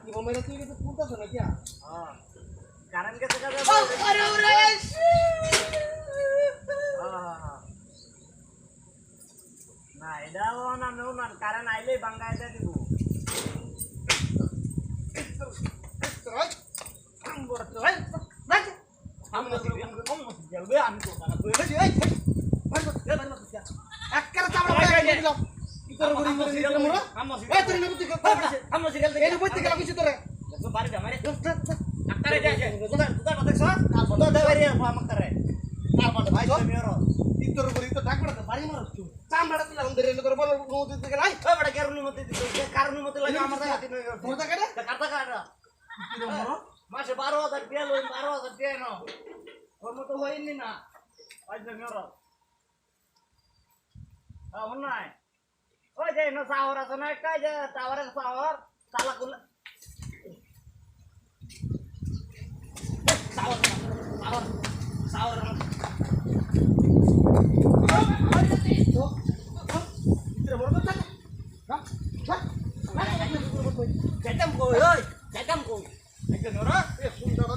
কি মেরে তুই কিছু পুলতাছ না কি হ্যাঁ কারণ কে থেকে আরে ওরে না এটাও না নেও না কারণ আইলেই বাঙ্গায় দিয়ে দিব আমি তো না একবারে চামড়া করে দিলাম কি করে গরি গরি মোরা এই তুই নেবুতি কর আমরা সিরিয়াল এই বইতে গেল কিছু তোরে বাড়ি যা মারে আক্তারে যা তুদা দেখছ তুদা দেবারি আমাকে তার মানে ভাই মেরো তোর গরি তো ডাকড়া তো বাড়ি মারছ চামড়া তুই লাগাম ধরে তোর বল নো দিতে গেল আই ওই বড় কারণের মধ্যে কারণের মধ্যে লাগে আমার হাতে নয় মোরদা কাটে কাটা কাটা কি রে মোরা মাসে 12000 টাকা লই 12000 টাকা নাও ওর মতো হইনি না আজ মেরো নাই ওই যে না শহর আছে না একটা যে টাওয়ারের শহর চালা কোন শহর শহর শহর Chạy tâm cô ơi, chạy tâm cô. Anh đừng nói đó,